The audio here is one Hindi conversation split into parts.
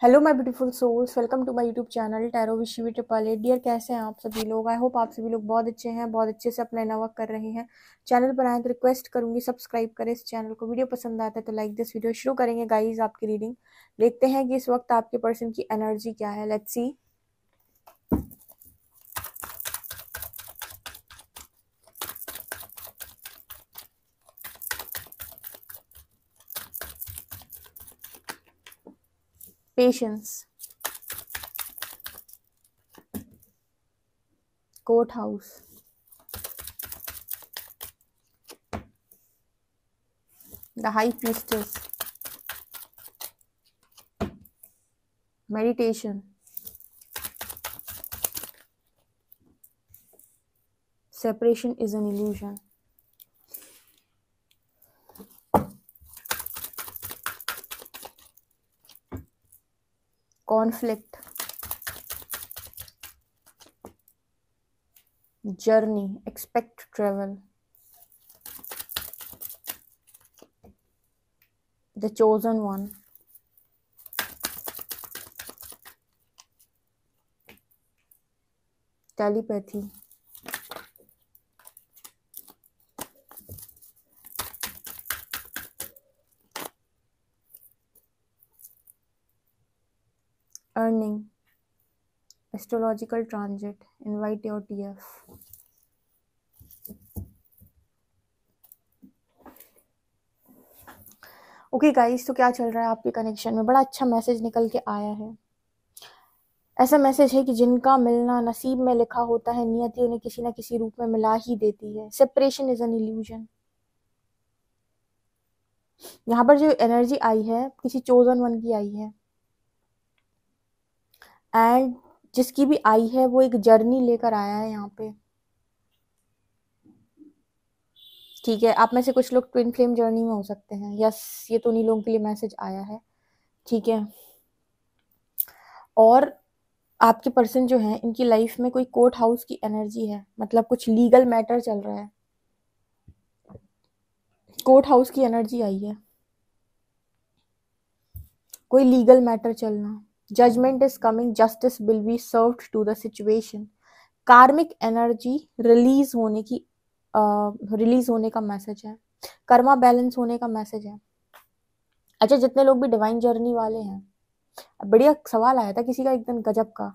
Hello my beautiful souls, welcome to my YouTube channel tarot wish with triple eight. Dear, कैसे हैं आप सभी लोग? आई होप आप सभी लोग बहुत अच्छे हैं, बहुत अच्छे से अपना वर्क कर रहे हैं। चैनल पर आए तो रिक्वेस्ट करूंगी सब्सक्राइब करें इस चैनल को। वीडियो पसंद आता है तो लाइक दिस वीडियो। शुरू करेंगे गाइज आपकी रीडिंग। देखते हैं कि इस वक्त आपके पर्सन की एनर्जी क्या है। Let's see. Patience, court house, the high priestess, meditation, separation is an illusion, conflict, journey, expect travel, the chosen one, telepathy, earning, astrological transit, invite your TF। Okay guys, तो क्या चल रहा है आपके कनेक्शन में? बड़ा अच्छा मैसेज निकल के आया है। ऐसा मैसेज है कि जिनका मिलना नसीब में लिखा होता है, नियति उन्हें किसी ना किसी रूप में मिला ही देती है। Separation is an illusion. यहाँ पर जो एनर्जी आई है किसी चोजन वन की आई है, एंड जिसकी भी आई है वो एक जर्नी लेकर आया है यहाँ पे। ठीक है, आप में से कुछ लोग ट्विन फ्लेम जर्नी में हो सकते हैं। यस, ये तो उन्हीं लोगों के लिए मैसेज आया है। ठीक है, और आपके पर्सन जो है इनकी लाइफ में कोई कोर्ट हाउस की एनर्जी है, मतलब कुछ लीगल मैटर चल रहा है। कोर्ट हाउस की एनर्जी आई है, कोई लीगल मैटर चलना। Judgement is coming, justice will be served to the situation. Karmic energy release होने का मैसेज है। कर्मा बैलेंस होने का मैसेज है। अच्छा, जितने लोग भी डिवाइन जर्नी वाले हैं, बढ़िया सवाल आया था किसी का एकदम गजब का।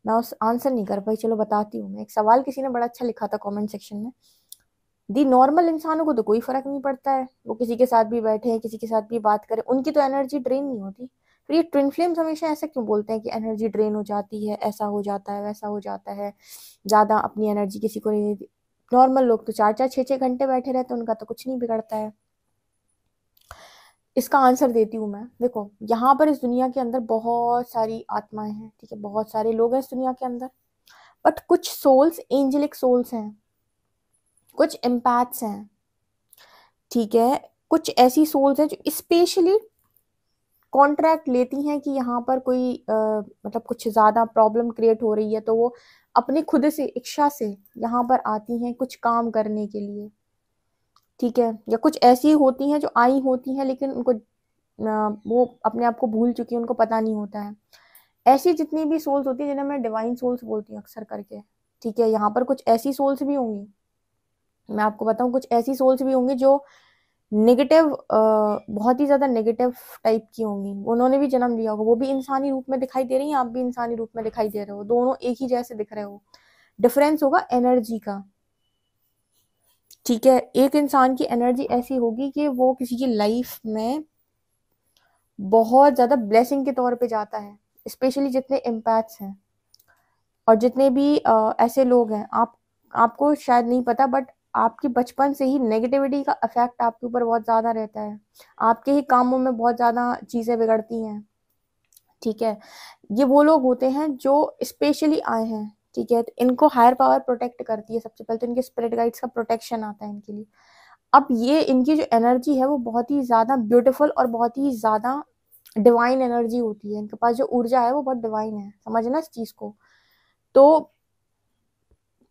मैं उस आंसर नहीं कर पाई, चलो बताती हूँ मैं। एक सवाल किसी ने बड़ा अच्छा लिखा था कमेंट सेक्शन में। दी नॉर्मल इंसानों को तो कोई फर्क नहीं पड़ता है, वो किसी के साथ भी बैठे हैं, किसी के साथ भी बात करें, उनकी तो एनर्जी ड्रेन नहीं होती। फिर ये ट्विन फ्लेम्स हमेशा ऐसा क्यों बोलते हैं कि एनर्जी ड्रेन हो जाती है, ऐसा हो जाता है, वैसा हो जाता है, ज्यादा अपनी एनर्जी किसी को नहीं देती। नॉर्मल लोग तो 4-4 6-6 घंटे बैठे रहते हैं, उनका तो कुछ नहीं बिगड़ता है। इसका आंसर देती हूँ मैं। देखो, यहाँ पर इस दुनिया के अंदर बहुत सारी आत्माएं हैं, ठीक है, बहुत सारे लोग हैं इस दुनिया के अंदर, बट कुछ सोल्स एंजेलिक सोल्स हैं, कुछ एम्पैथ्स हैं। ठीक है, कुछ ऐसी सोल्स हैं जो स्पेशली कॉन्ट्रैक्ट लेती हैं कि यहाँ पर कोई मतलब कुछ ज्यादा प्रॉब्लम क्रिएट हो रही है, तो वो अपने खुद से इच्छा से यहाँ पर आती हैं कुछ काम करने के लिए। ठीक है, या कुछ ऐसी होती हैं जो आई होती हैं लेकिन उनको वो अपने आप को भूल चुकी है, उनको पता नहीं होता है। ऐसी जितनी भी सोल्स होती है जिन्हें मैं डिवाइन सोल्स बोलती हूँ अक्सर करके। ठीक है, यहाँ पर कुछ ऐसी सोल्स भी होंगी, मैं आपको बताऊं, कुछ ऐसी सोल्स भी होंगी जो नेगेटिव, बहुत ही ज्यादा नेगेटिव टाइप की होंगी। उन्होंने भी जन्म लिया होगा, वो भी इंसानी रूप में दिखाई दे रही हैं, आप भी इंसानी रूप में दिखाई दे रहे हो, दोनों एक ही जैसे दिख रहे हो। डिफरेंस होगा एनर्जी का। ठीक है, एक इंसान की एनर्जी ऐसी होगी कि वो किसी की लाइफ में बहुत ज्यादा ब्लेसिंग के तौर पे जाता है। स्पेशली जितने इम्पैक्ट्स हैं और जितने भी ऐसे लोग हैं, आपको शायद नहीं पता, बट आपके बचपन से ही नेगेटिविटी का इफेक्ट आपके ऊपर बहुत ज्यादा रहता है। आपके ही कामों में बहुत ज्यादा चीजें बिगड़ती हैं। ठीक है, ये वो लोग होते हैं जो स्पेशली आए हैं। ठीक है, तो इनको हायर पावर प्रोटेक्ट करती है। सबसे पहले तो इनके स्पिरिट गाइड्स का प्रोटेक्शन आता है इनके लिए। अब ये इनकी जो एनर्जी है वो बहुत ही ज्यादा ब्यूटीफुल और बहुत ही ज्यादा डिवाइन एनर्जी होती है। इनके पास जो ऊर्जा है वो बहुत डिवाइन है, समझना इस चीज को। तो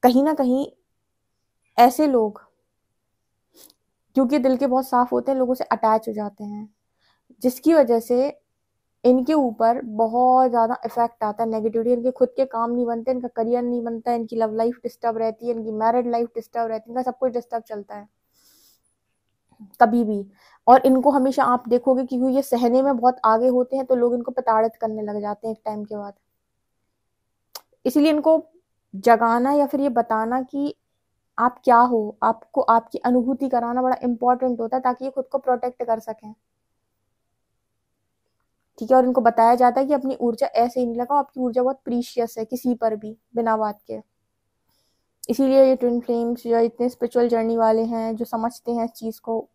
कहीं ना कहीं ऐसे लोग, क्योंकि दिल के बहुत साफ होते हैं, लोगों से अटैच हो जाते हैं, जिसकी वजह से इनके ऊपर बहुत ज़्यादा इफेक्ट आता है नेगेटिविटी। इनके खुद के काम नहीं बनते, इनका करियर नहीं बनता, इनकी लव लाइफ डिस्टर्ब रहती है, इनकी मैरिड लाइफ डिस्टर्ब रहती है, इनका सब कुछ डिस्टर्ब चलता है कभी भी। और इनको हमेशा आप देखोगे कि ये सहने में बहुत आगे होते हैं, तो लोग इनको प्रताड़ित करने लग जाते हैं एक टाइम के बाद। इसीलिए इनको जगाना या फिर ये बताना कि आप क्या हो, आपको आपकी अनुभूति कराना बड़ा इंपॉर्टेंट होता है, ताकि ये खुद को प्रोटेक्ट कर सकें। ठीक है, और इनको बताया जाता है कि अपनी ऊर्जा ऐसे ही नहीं लगाओ, आपकी ऊर्जा बहुत प्रीशियस है किसी पर भी बिना बात के। इसीलिए ये ट्विन फ्लेम्स जो इतने स्पिरिचुअल जर्नी वाले हैं, जो समझते हैं इस चीज को,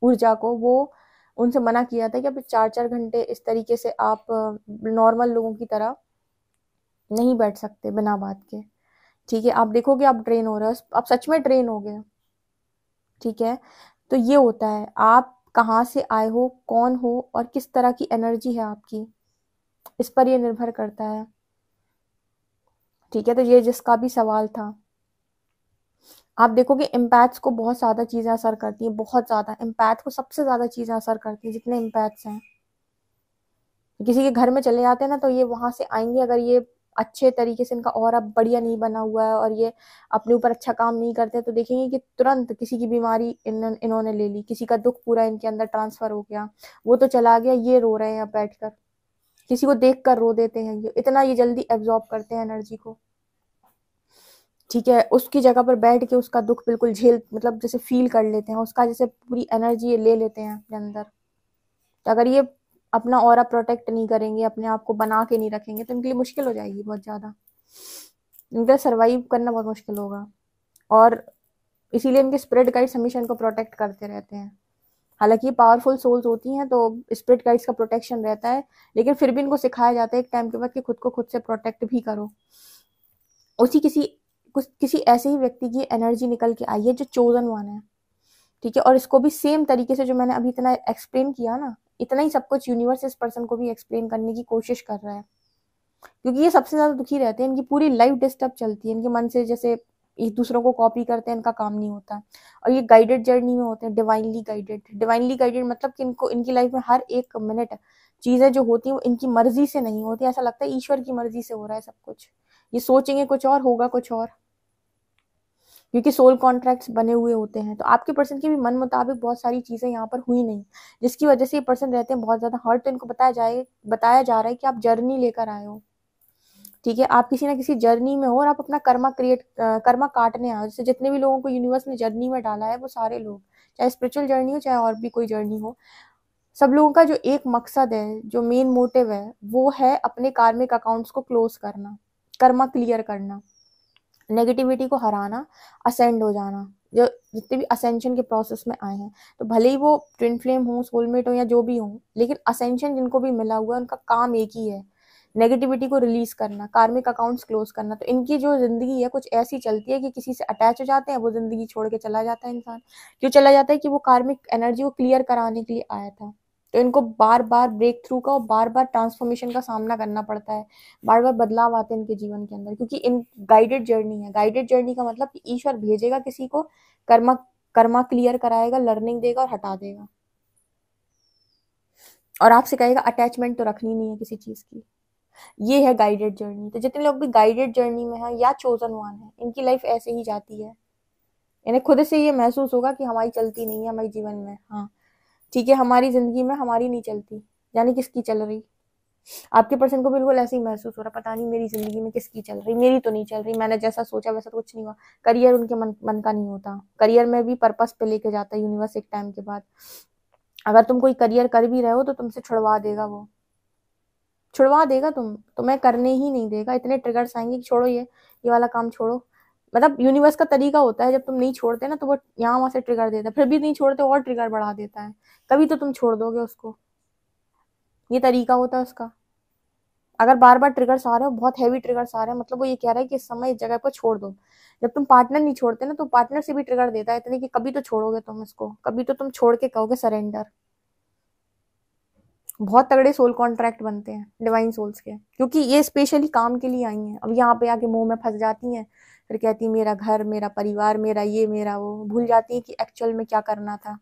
ऊर्जा को, वो उनसे मना किया था कि अब 4-4 घंटे इस तरीके से आप नॉर्मल लोगों की तरह नहीं बैठ सकते बिना बात के। ठीक है, आप देखोगे आप ट्रेन हो रहे हो, आप सच में ट्रेन हो गए। ठीक है, तो ये होता है, आप कहाँ से आए हो, कौन हो, और किस तरह की एनर्जी है आपकी, इस पर ये निर्भर करता है। ठीक है, तो ये जिसका भी सवाल था, आप देखोगे एम्पैथ्स को बहुत ज्यादा चीजें असर करती हैं, बहुत ज्यादा। एम्पैथ को सबसे ज्यादा चीजें असर करती हैं जितने एम्पैथ्स हैं। किसी के घर में चले जाते हैं ना, तो ये वहां से आएंगे, अगर ये अच्छे तरीके से इनका और अब बढ़िया नहीं बना हुआ है और ये अपने ऊपर अच्छा काम नहीं करते, तो देखेंगे कि तुरंत किसी की बीमारी इन्होंने ले ली, किसी का दुख पूरा इनके अंदर ट्रांसफर हो गया, वो तो चला गया, ये रो रहे हैं अब बैठकर, किसी को देख कर रो देते हैं, ये इतना ये जल्दी एब्जॉर्ब करते हैं एनर्जी को। ठीक है, उसकी जगह पर बैठ के उसका दुख बिल्कुल झेल, मतलब जैसे फील कर लेते हैं, उसका जैसे पूरी एनर्जी ये ले लेते हैं अपने अंदर। तो अगर ये अपना ऑरा प्रोटेक्ट नहीं करेंगे, अपने आप को बना के नहीं रखेंगे, तो इनके लिए मुश्किल हो जाएगी बहुत ज्यादा, इनका सरवाइव करना बहुत मुश्किल होगा। और इसीलिए इनके स्पिरिट गाइड्स हमेशा इनको प्रोटेक्ट करते रहते हैं। हालांकि ये पावरफुल सोल्स होती हैं, तो स्पिरिट गाइड्स का प्रोटेक्शन रहता है, लेकिन फिर भी इनको सिखाया जाता है एक टाइम के बाद कि खुद को खुद से प्रोटेक्ट भी करो। उसी किसी ऐसे ही व्यक्ति की एनर्जी निकल के आई है जो चोजन वन है। ठीक है, और इसको भी सेम तरीके से जो मैंने अभी इतना एक्सप्लेन किया ना, इतना ही सब कुछ यूनिवर्स इस पर्सन को भी एक्सप्लेन करने की कोशिश कर रहा है, क्योंकि ये सबसे ज्यादा दुखी रहते हैं, इनकी पूरी लाइफ डिस्टर्ब चलती है, इनके मन से जैसे एक दूसरों को कॉपी करते हैं, इनका काम नहीं होता। और ये गाइडेड जर्नी में होते हैं, डिवाइनली गाइडेड। डिवाइनली गाइडेड मतलब कि इनको इनकी लाइफ में हर एक मिनट चीजें जो होती हैं वो इनकी मर्जी से नहीं होती, ऐसा लगता है ईश्वर की मर्जी से हो रहा है सब कुछ। ये सोचेंगे कुछ और, होगा कुछ और, क्योंकि सोल कॉन्ट्रैक्ट्स बने हुए होते हैं। तो आपके पर्सन की भी मन मुताबिक बहुत सारी चीजें यहाँ पर हुई नहीं, जिसकी वजह से ये पर्सन रहते हैं बहुत ज्यादा हर्ट। तो इनको बताया जा रहा है कि आप जर्नी लेकर आए हो। ठीक है, आप किसी ना किसी जर्नी में हो और आप अपना कर्मा काटने आए हो। जैसे जितने भी लोगों को यूनिवर्स ने जर्नी में डाला है, वो सारे लोग, चाहे स्पिरिचुअल जर्नी हो चाहे और भी कोई जर्नी हो, सब लोगों का जो एक मकसद है, जो मेन मोटिव है, वो है अपने कार्मिक अकाउंट्स को क्लोज करना, कर्मा क्लियर करना, नेगेटिविटी को हराना, असेंड हो जाना। जो जितने भी असेंशन के प्रोसेस में आए हैं, तो भले ही वो ट्विन फ्लेम हो, सोलमेट हो, या जो भी हो, लेकिन असेंशन जिनको भी मिला हुआ है उनका काम एक ही है, नेगेटिविटी को रिलीज करना, कार्मिक अकाउंट्स क्लोज करना। तो इनकी जो जिंदगी है कुछ ऐसी चलती है कि किसी से अटैच हो जाते हैं, वो जिंदगी छोड़ के चला जाता है इंसान। क्यों चला जाता है? कि वो कार्मिक एनर्जी को क्लियर कराने के लिए आया था। तो इनको बार बार ब्रेक थ्रू का और बार बार ट्रांसफॉर्मेशन का सामना करना पड़ता है, बार बार बदलाव आते हैं इनके जीवन के अंदर, क्योंकि इन गाइडेड जर्नी है। गाइडेड जर्नी का मतलब कि ईश्वर भेजेगा किसी को, कर्मा कर्मा क्लियर कराएगा, लर्निंग देगा और हटा देगा, और आपसे कहेगा अटैचमेंट तो रखनी नहीं है किसी चीज की। ये है गाइडेड जर्नी। तो जितने लोग भी गाइडेड जर्नी में हैं या चोजन वन है, इनकी लाइफ ऐसे ही जाती है। इन्हें खुद से ये महसूस होगा कि हमारी चलती नहीं है हमारे जीवन में। हाँ ठीक है, हमारी जिंदगी में हमारी नहीं चलती, यानी किसकी चल रही। आपके पर्सन को बिल्कुल ऐसे ही महसूस हो रहा, पता नहीं मेरी जिंदगी में किसकी चल रही, मेरी तो नहीं चल रही, मैंने जैसा सोचा वैसा तो कुछ नहीं हुआ। करियर उनके मन का नहीं होता, करियर में भी पर्पस पे लेके जाता है यूनिवर्स एक टाइम के बाद। अगर तुम कोई करियर कर भी रहे हो तो तुमसे छुड़वा देगा, वो छुड़वा देगा, तुम्हें करने ही नहीं देगा। इतने ट्रिगर्स आएंगे कि छोड़ो ये वाला काम छोड़ो। मतलब यूनिवर्स का तरीका होता है, जब तुम नहीं छोड़ते ना, तो वो यहाँ वहां से ट्रिगर देता है, फिर भी नहीं छोड़ते और ट्रिगर बढ़ा देता है, कभी तो तुम छोड़ दोगे उसको। ये तरीका होता है उसका। अगर बार बार ट्रिगर्स आ रहे हो, बहुत हैवी ट्रिगर्स आ रहे हैं, मतलब वो ये कह रहा है कि इस समय इस जगह पर छोड़ दो। जब तुम पार्टनर नहीं छोड़ते ना, तो पार्टनर से भी ट्रिगर देता है इतने कि कभी तो छोड़ोगे तुम इसको, कभी तो तुम छोड़ के कहोगे सरेंडर। बहुत तगड़े सोल कॉन्ट्रैक्ट बनते हैं डिवाइन सोल्स के, क्योंकि ये स्पेशली काम के लिए आई हैं। अब यहाँ पे आके मुंह में फंस जाती हैं, फिर कहती मेरा घर, मेरा परिवार, मेरा ये, मेरा वो, भूल जाती है कि एक्चुअल में क्या करना था।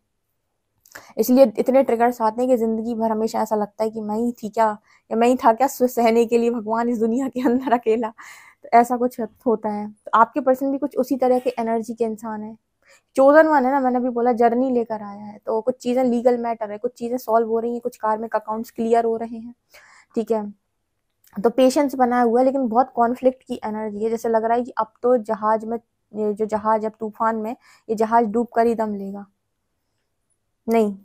इसलिए इतने ट्रिगर्स आते हैं कि जिंदगी भर हमेशा ऐसा लगता है कि मैं ही थी क्या, या मैं ही था क्या सहने के लिए भगवान इस दुनिया के अंदर अकेला। तो ऐसा कुछ होता है। तो आपके पर्सन भी कुछ उसी तरह के एनर्जी के इंसान है। चोजन वन है ना, मैंने अभी बोला जर्नी लेकर आया है, तो कुछ चीजें लीगल मैटर है, कुछ चीजें सॉल्व हो रही हैं, कुछ कार्मिक अकाउंट्स क्लियर हो रहे हैं। ठीक है, तो पेशेंस बनाया हुआ है, लेकिन बहुत कॉन्फ्लिक्ट की एनर्जी है। जैसे लग रहा है कि अब तो जहाज में, ये जो जहाज अब तूफान में, ये जहाज डूब कर ही दम लेगा। नहीं,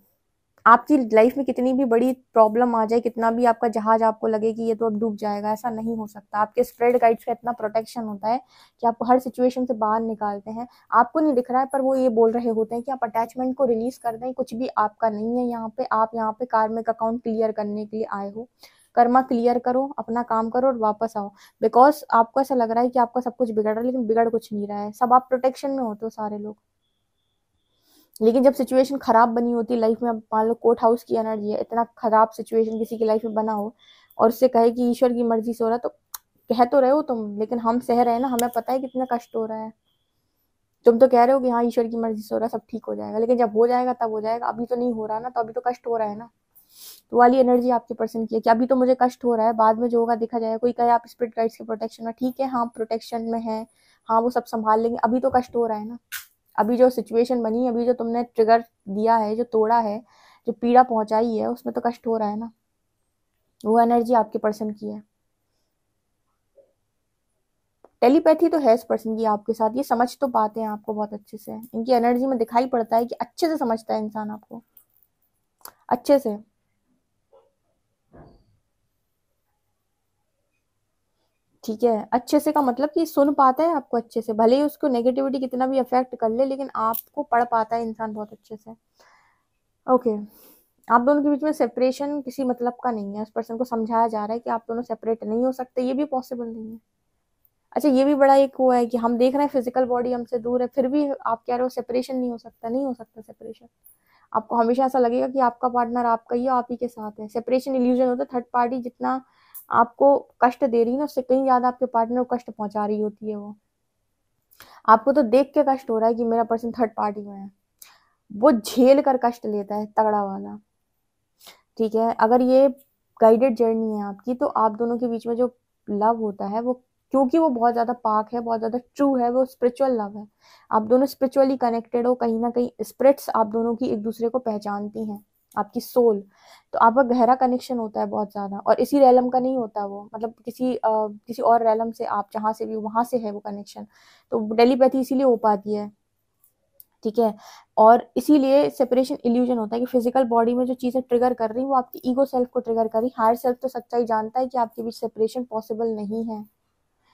आपकी लाइफ में कितनी भी बड़ी प्रॉब्लम आ जाए, कितना भी आपका जहाज आपको लगे कि ये तो अब डूब जाएगा, ऐसा नहीं हो सकता। आपके स्प्रेड गाइड्स का इतना प्रोटेक्शन होता है कि आपको हर सिचुएशन से बाहर निकालते हैं। आपको नहीं दिख रहा है, पर वो ये बोल रहे होते हैं कि आप अटैचमेंट को रिलीज कर दें, कुछ भी आपका नहीं है यहाँ पे। आप यहाँ पे कार्मिक अकाउंट क्लियर करने के लिए आए हो। कर्मा क्लियर करो, अपना काम करो और वापस आओ। बिकॉज आपको ऐसा लग रहा है कि आपका सब कुछ बिगड़ रहा है, लेकिन बिगड़ कुछ नहीं रहा है। सब आप प्रोटेक्शन में होते हो सारे लोग। लेकिन जब सिचुएशन खराब बनी होती लाइफ में, अब मान लो कोर्ट हाउस की एनर्जी है, इतना खराब सिचुएशन किसी की लाइफ में बना हो और उससे कहे कि ईश्वर की मर्जी से हो रहा है, तो कह तो रहे हो तुम, लेकिन हम सह रहे हैं ना, हमें पता है कितना कष्ट हो रहा है। तुम तो कह रहे हो कि हाँ ईश्वर की मर्जी से हो रहा है, सब ठीक हो जाएगा, लेकिन जब हो जाएगा तब हो जाएगा। अभी तो नहीं हो रहा ना, तो अभी तो कष्ट हो रहा है ना। तो वाली एनर्जी आपके पर्सन की है कि अभी तो मुझे कष्ट हो रहा है, बाद में जो होगा देखा जाएगा। कोई कहे आप स्पिरिट गाइड्स के प्रोटेक्शन में, ठीक है, हाँ प्रोटेक्शन में है, हाँ वो सब संभाल लेंगे। अभी तो कष्ट हो रहा है ना। अभी जो सिचुएशन बनी, अभी जो तुमने ट्रिगर दिया है, जो तोड़ा है, जो पीड़ा पहुंचाई है, उसमें तो कष्ट हो रहा है ना। वो एनर्जी आपके पर्सन की है। टेलीपैथी तो है इस पर्सन की आपके साथ, ये समझ तो पाते हैं आपको बहुत अच्छे से। इनकी एनर्जी में दिखाई पड़ता है कि अच्छे से समझता है इंसान आपको, अच्छे से। ठीक है, अच्छे से का मतलब कि सुन पाता है आपको अच्छे से, भले ही उसको नेगेटिविटी कितना भी अफेक्ट कर ले, लेकिन आपको पढ़ पाता है इंसान बहुत अच्छे से। ओके, आप दोनों के बीच में सेपरेशन किसी मतलब का नहीं है। उस पर्सन को समझाया जा रहा है कि आप दोनों सेपरेट नहीं हो सकते, ये भी पॉसिबल नहीं है। अच्छा, ये भी बड़ा एक वो है कि हम देख रहे हैं फिजिकल बॉडी हमसे दूर है, फिर भी आप कह रहे हो सेपरेशन नहीं हो सकता। नहीं हो सकता सेपरेशन। आपको हमेशा ऐसा लगेगा कि आपका पार्टनर आपका ही है, आप ही के साथ है। सेपरेशन इल्यूजन होता है। थर्ड पार्टी जितना आपको कष्ट दे रही है ना, उससे कहीं ज्यादा आपके पार्टनर को कष्ट पहुंचा रही होती है वो। आपको तो देख के कष्ट हो रहा है कि मेरा पर्सन थर्ड पार्टी में है, वो झेल कर कष्ट लेता है तगड़ा वाला। ठीक है, अगर ये गाइडेड जर्नी है आपकी, तो आप दोनों के बीच में जो लव होता है, वो क्योंकि वो बहुत ज्यादा पाक है, बहुत ज्यादा ट्रू है, वो स्पिरिचुअल लव है। आप दोनों स्पिरिचुअली कनेक्टेड हो, कहीं ना कहीं स्पिरिट्स आप दोनों की एक दूसरे को पहचानती हैं, आपकी सोल। तो आपका गहरा कनेक्शन होता है बहुत ज्यादा, और इसी रैलम का नहीं होता वो, मतलब किसी और रैलम से, आप जहाँ से भी, वहां से है वो कनेक्शन। तो टेलीपैथी इसीलिए हो पाती है। ठीक है, और इसीलिए सेपरेशन इल्यूजन होता है कि फिजिकल बॉडी में जो चीजें ट्रिगर कर रही वो आपकी ईगो सेल्फ को ट्रिगर कर रही। हायर सेल्फ तो सच्चाई जानता है कि आपके बीच सेपरेशन पॉसिबल नहीं है।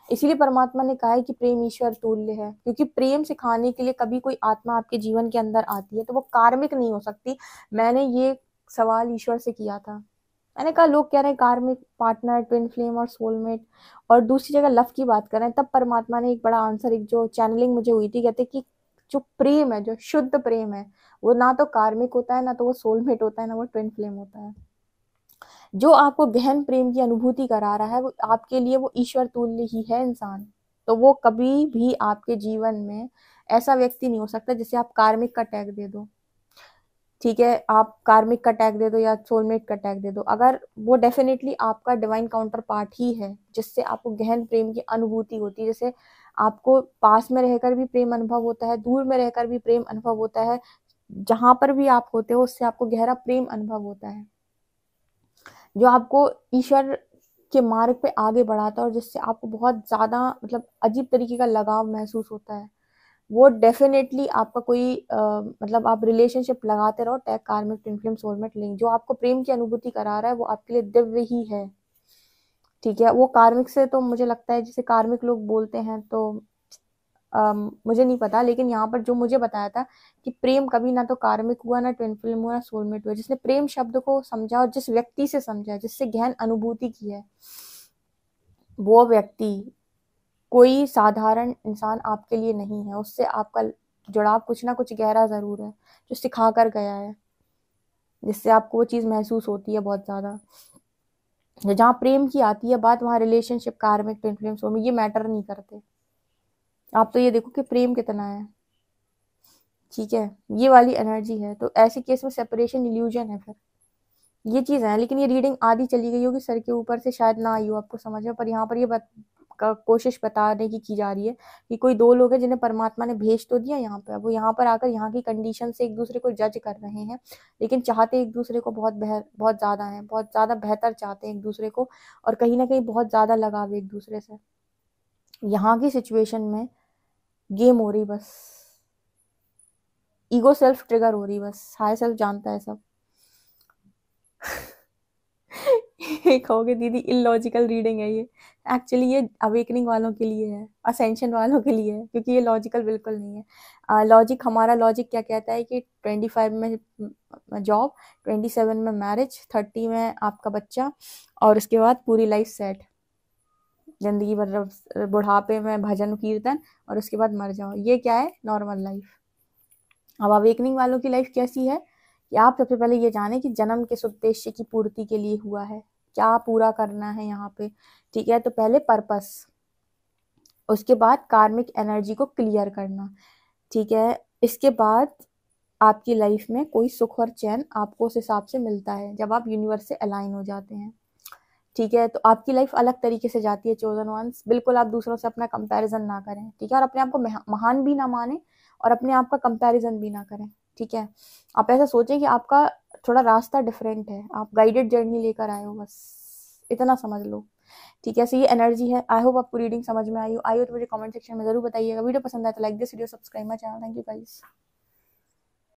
इसीलिए परमात्मा ने कहा है कि प्रेम ईश्वर तुल्य है, क्योंकि प्रेम सिखाने के लिए कभी कोई आत्मा आपके जीवन के अंदर आती है तो वो कार्मिक नहीं हो सकती। मैंने ये सवाल ईश्वर से किया था। मैंने कहा लोग कह रहे हैं कार्मिक पार्टनर, ट्विन फ्लेम और सोलमेट, और दूसरी जगह लव की बात कर रहे हैं। तब परमात्मा ने एक बड़ा आंसर, एक जो चैनलिंग मुझे हुई थी, कहते कि जो प्रेम है, जो शुद्ध प्रेम है, वो ना तो कार्मिक होता है, ना तो वो सोलमेट होता है, ना वो ट्विन फ्लेम होता है। जो आपको गहन प्रेम की अनुभूति करा रहा है, वो आपके लिए वो ईश्वर तुल्य ही है इंसान। तो वो कभी भी आपके जीवन में ऐसा व्यक्ति नहीं हो सकता जिसे आप कार्मिक का टैग दे दो। ठीक है, आप कार्मिक का टैग दे दो या सोलमेट का टैग दे दो, अगर वो डेफिनेटली आपका डिवाइन काउंटर पार्ट ही है, जिससे आपको गहन प्रेम की अनुभूति होती है। जैसे आपको पास में रहकर भी प्रेम अनुभव होता है, दूर में रहकर भी प्रेम अनुभव होता है, जहां पर भी आप होते हो उससे आपको गहरा प्रेम अनुभव होता है, जो आपको ईश्वर के मार्ग पे आगे बढ़ाता है, और जिससे आपको बहुत ज्यादा, मतलब अजीब तरीके का लगाव महसूस होता है। वो डेफिनेटली आपका कोई मतलब आप रिलेशनशिप लगाते रहो, टैग कार्मिक, ट्विन फ्लेम, सोलमेट नहीं, जो आपको प्रेम की अनुभूति करा रहा है वो आपके लिए दिव्य ही है। ठीक है, वो कार्मिक से तो मुझे लगता है, जैसे कार्मिक लोग बोलते हैं, तो मुझे नहीं पता, लेकिन यहाँ पर जो मुझे बताया था कि प्रेम कभी ना तो कार्मिक हुआ, ना ट्विन फ्लेम हुआ, ना सोलमेट हुआ। जिसने प्रेम शब्द को समझा और जिस व्यक्ति से समझा, जिससे गहन अनुभूति की है, वो व्यक्ति कोई साधारण इंसान आपके लिए नहीं है। उससे आपका जुड़ाव कुछ ना कुछ गहरा जरूर है, जो सिखा कर गया है, जिससे आपको वो चीज महसूस होती है बहुत ज्यादा। जहाँ प्रेम की आती है बात, वहाँ रिलेशनशिप, कार्मिक, ट्विन फ्लेम, सोलमेट, ये मैटर नहीं करते। आप तो ये देखो कि प्रेम कितना है। ठीक है, ये वाली एनर्जी है। तो ऐसे केस में सेपरेशन इल्यूजन है फिर, ये चीज़ है। लेकिन ये रीडिंग आधी चली गई होगी सर के ऊपर से, शायद ना आई हो आपको समझ में, पर यहाँ पर ये कोशिश बताने की जा रही है कि कोई दो लोग हैं जिन्हें परमात्मा ने भेज तो दिया यहाँ पे, अब वो यहाँ पर आकर यहाँ की कंडीशन से एक दूसरे को जज कर रहे हैं, लेकिन चाहते एक दूसरे को बहुत ज़्यादा है, बहुत ज़्यादा बेहतर चाहते हैं एक दूसरे को, और कहीं ना कहीं बहुत ज़्यादा लगाव है एक दूसरे से। यहाँ की सिचुएशन में गेम हो रही, बस ईगो सेल्फ ट्रिगर हो रही, बस हाई सेल्फ जानता है सब। ये कहोगे दीदी इलॉजिकल रीडिंग है ये, एक्चुअली ये अवेकनिंग वालों के लिए है, असेंशन वालों के लिए है, क्योंकि ये लॉजिकल बिल्कुल नहीं है। लॉजिक, हमारा लॉजिक क्या कहता है कि 25 में जॉब, 27 में मैरिज, 30 में आपका बच्चा, और उसके बाद पूरी लाइफ सेट, जिंदगी भर बुढ़ापे में भजन कीर्तन, और उसके बाद मर जाओ। ये क्या है? Normal life. अब अवेकनिंग वालों की लाइफ कैसी है कि आप सबसे पहले ये जाने कि जन्म किस उद्देश्य की पूर्ति के लिए हुआ है, क्या पूरा करना है यहाँ पे। ठीक है, तो पहले पर्पस, उसके बाद कार्मिक एनर्जी को क्लियर करना। ठीक है, इसके बाद आपकी लाइफ में कोई सुख और चैन आपको उस हिसाब से मिलता है जब आप यूनिवर्स से अलाइन हो जाते हैं। ठीक है, तो आपकी लाइफ अलग तरीके से जाती है चोजन वंस। बिल्कुल आप दूसरों से अपना कंपैरिजन ना करें, ठीक है, और अपने आप को महान भी ना माने, और अपने आप का कंपैरिजन भी ना करें। ठीक है, आप ऐसा सोचें कि आपका थोड़ा रास्ता डिफरेंट है, आप गाइडेड जर्नी लेकर आए हो, बस इतना समझ लो। ठीक है, सो ये एनर्जी है। आई होप आपको रीडिंग समझ में आई हो तो मुझे कमेंट सेक्शन में जरूर बताइएगा। वीडियो पसंद आए तो like this video, subscribe my channel. Thank you guys.